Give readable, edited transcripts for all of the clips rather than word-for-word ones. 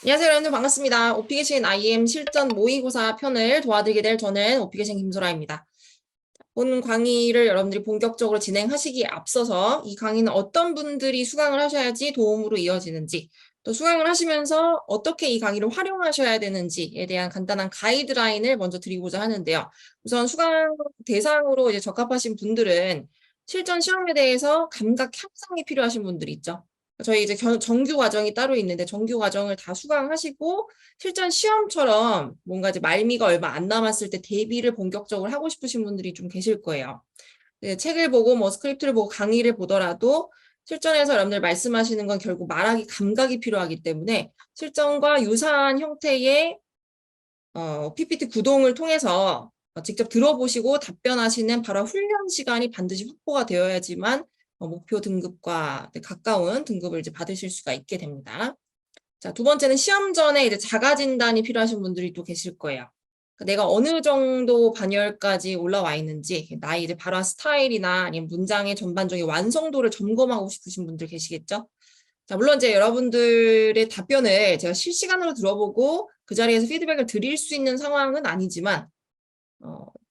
안녕하세요, 여러분들 반갑습니다. 오피계신 IM 실전 모의고사 편을 도와드리게 될 저는 오피계신 김소라입니다. 본 강의를 여러분들이 본격적으로 진행하시기에 앞서서 이 강의는 어떤 분들이 수강을 하셔야지 도움으로 이어지는지, 또 수강을 하시면서 어떻게 이 강의를 활용하셔야 되는지에 대한 간단한 가이드라인을 먼저 드리고자 하는데요. 우선 수강 대상으로 이제 적합하신 분들은 실전 시험에 대해서 감각 향상이 필요하신 분들이 있죠. 저희 이제 정규 과정이 따로 있는데 정규 과정을 다 수강하시고 실전 시험처럼 뭔가 이제 말미가 얼마 안 남았을 때 대비를 본격적으로 하고 싶으신 분들이 좀 계실 거예요. 네, 책을 보고 뭐 스크립트를 보고 강의를 보더라도 실전에서 여러분들 말씀하시는 건 결국 말하기 감각이 필요하기 때문에 실전과 유사한 형태의 PPT 구동을 통해서 직접 들어보시고 답변하시는 바로 훈련 시간이 반드시 확보가 되어야지만 목표 등급과 가까운 등급을 이제 받으실 수가 있게 됩니다. 자, 두 번째는 시험 전에 이제 자가 진단이 필요하신 분들이 또 계실 거예요. 그러니까 내가 어느 정도 반열까지 올라와 있는지, 나의 이제 발화 스타일이나 아니면 문장의 전반적인 완성도를 점검하고 싶으신 분들 계시겠죠? 자, 물론 이제 여러분들의 답변을 제가 실시간으로 들어보고 그 자리에서 피드백을 드릴 수 있는 상황은 아니지만,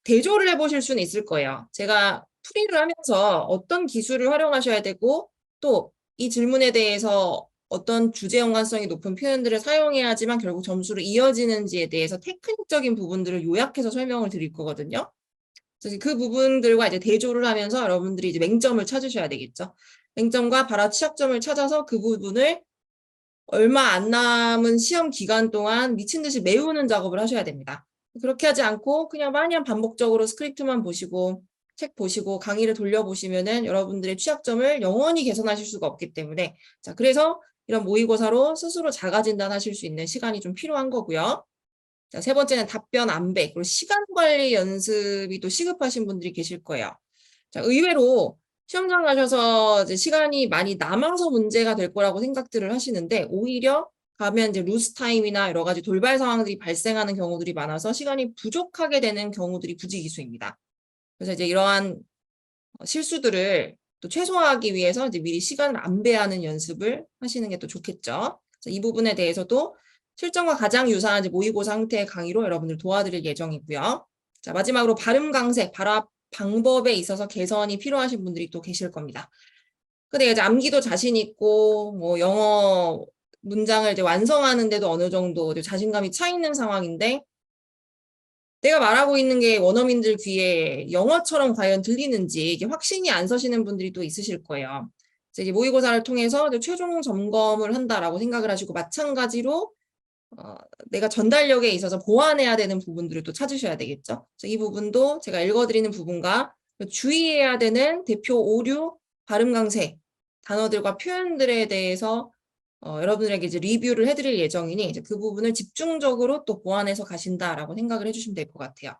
대조를 해보실 수는 있을 거예요. 제가 풀이를 하면서 어떤 기술을 활용하셔야 되고, 또 이 질문에 대해서 어떤 주제 연관성이 높은 표현들을 사용해야지만 결국 점수로 이어지는지에 대해서 테크닉적인 부분들을 요약해서 설명을 드릴 거거든요. 그래서 그 부분들과 이제 대조를 하면서 여러분들이 이제 맹점을 찾으셔야 되겠죠. 맹점과 발화 취약점을 찾아서 그 부분을 얼마 안 남은 시험 기간 동안 미친 듯이 메우는 작업을 하셔야 됩니다. 그렇게 하지 않고 그냥 마냥 반복적으로 스크립트만 보시고 책 보시고 강의를 돌려보시면은 여러분들의 취약점을 영원히 개선하실 수가 없기 때문에 자, 그래서 이런 모의고사로 스스로 자가 진단하실 수 있는 시간이 좀 필요한 거고요. 자, 세 번째는 답변 안배, 그리고 시간 관리 연습이 또 시급하신 분들이 계실 거예요. 자, 의외로 시험장 가셔서 이제 시간이 많이 남아서 문제가 될 거라고 생각들을 하시는데 오히려 가면 이제 루스 타임이나 여러 가지 돌발 상황들이 발생하는 경우들이 많아서 시간이 부족하게 되는 경우들이 부지기수입니다. 그래서 이제 이러한 실수들을 또 최소화하기 위해서 이제 미리 시간을 안배하는 연습을 하시는 게 또 좋겠죠. 이 부분에 대해서도 실전과 가장 유사한 이제 모의고사 형태의 강의로 여러분들 도와드릴 예정이고요. 자, 마지막으로 발음 강세, 발화 방법에 있어서 개선이 필요하신 분들이 또 계실 겁니다. 근데 이제 암기도 자신 있고, 뭐 영어 문장을 이제 완성하는데도 어느 정도 자신감이 차 있는 상황인데, 내가 말하고 있는 게 원어민들 귀에 영어처럼 과연 들리는지 이게 확신이 안 서시는 분들이 또 있으실 거예요. 그래서 이제 모의고사를 통해서 최종 점검을 한다라고 생각을 하시고 마찬가지로 내가 전달력에 있어서 보완해야 되는 부분들을 또 찾으셔야 되겠죠. 그래서 이 부분도 제가 읽어드리는 부분과 주의해야 되는 대표 오류, 발음 강세, 단어들과 표현들에 대해서 여러분들에게 이제 리뷰를 해드릴 예정이니 이제 그 부분을 집중적으로 또 보완해서 가신다라고 생각을 해주시면 될 것 같아요.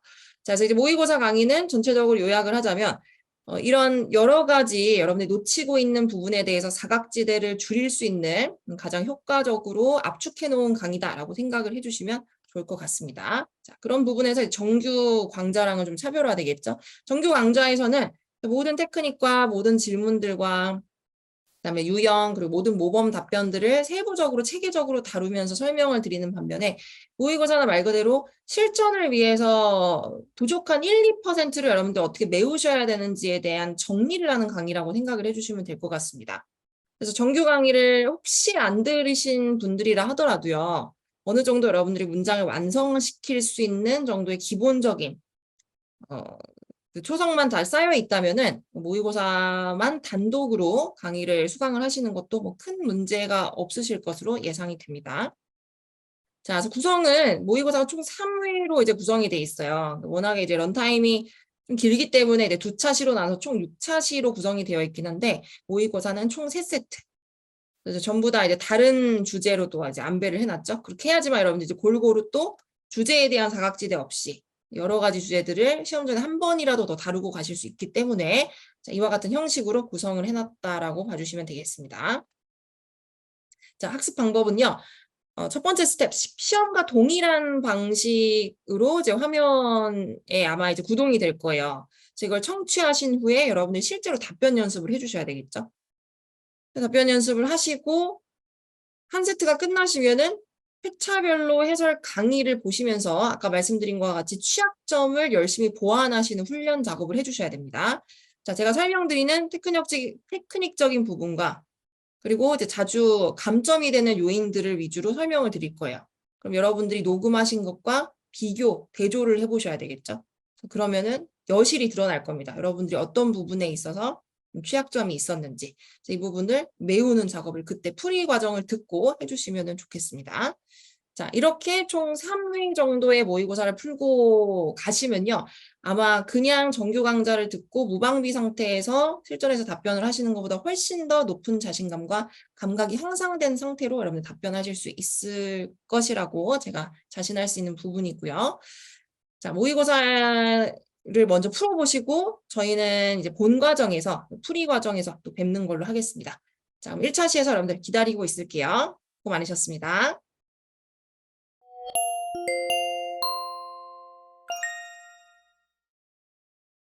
자, 그래서 이제 모의고사 강의는 전체적으로 요약을 하자면 이런 여러 가지 여러분들이 놓치고 있는 부분에 대해서 사각지대를 줄일 수 있는 가장 효과적으로 압축해 놓은 강의다라고 생각을 해주시면 좋을 것 같습니다. 자, 그런 부분에서 정규 강좌랑은 좀 차별화되겠죠. 정규 강좌에서는 모든 테크닉과 모든 질문들과 그다음에 유형 그리고 모든 모범 답변들을 세부적으로 체계적으로 다루면서 설명을 드리는 반면에 모의고사는 말 그대로 실전을 위해서 부족한 1, 2%를 여러분들 어떻게 메우셔야 되는지에 대한 정리를 하는 강의라고 생각을 해주시면 될 것 같습니다. 그래서 정규 강의를 혹시 안 들으신 분들이라 하더라도요. 어느 정도 여러분들이 문장을 완성시킬 수 있는 정도의 기본적인 그 초성만 다 쌓여 있다면은 모의고사만 단독으로 강의를 수강을 하시는 것도 뭐 큰 문제가 없으실 것으로 예상이 됩니다. 자, 그래서 구성은 모의고사가 총 3회로 이제 구성이 돼 있어요. 워낙에 이제 런타임이 좀 길기 때문에 이제 2차시로 나눠서 총 6차시로 구성이 되어 있긴 한데 모의고사는 총 3세트. 그래서 전부 다 이제 다른 주제로 또 이제 안배를 해놨죠. 그렇게 해야지만 여러분들 이제 골고루 또 주제에 대한 사각지대 없이 여러 가지 주제들을 시험 전에 한 번이라도 더 다루고 가실 수 있기 때문에 자, 이와 같은 형식으로 구성을 해놨다라고 봐주시면 되겠습니다. 자, 학습 방법은요. 첫 번째 스텝, 시험과 동일한 방식으로 이제 화면에 아마 이제 구동이 될 거예요. 그래서 이걸 청취하신 후에 여러분들 실제로 답변 연습을 해주셔야 되겠죠. 답변 연습을 하시고 한 세트가 끝나시면은 회차별로 해설 강의를 보시면서 아까 말씀드린 것과 같이 취약점을 열심히 보완하시는 훈련 작업을 해주셔야 됩니다. 자, 제가 설명드리는 테크닉적인 부분과 그리고 이제 자주 감점이 되는 요인들을 위주로 설명을 드릴 거예요. 그럼 여러분들이 녹음하신 것과 비교, 대조를 해보셔야 되겠죠. 그러면은 여실히 드러날 겁니다. 여러분들이 어떤 부분에 있어서 취약점이 있었는지 이 부분을 메우는 작업을 그때 풀이 과정을 듣고 해주시면 좋겠습니다. 자, 이렇게 총 3회 정도의 모의고사를 풀고 가시면요. 아마 그냥 정규 강좌를 듣고 무방비 상태에서 실전에서 답변을 하시는 것보다 훨씬 더 높은 자신감과 감각이 향상된 상태로 여러분들 답변하실 수 있을 것이라고 제가 자신할 수 있는 부분이고요. 자, 모의고사를 먼저 풀어보시고 저희는 이제 본 과정에서 풀이 과정에서 또 뵙는 걸로 하겠습니다. 자, 그럼 1차 시에서 여러분들 기다리고 있을게요. 수고 많으셨습니다.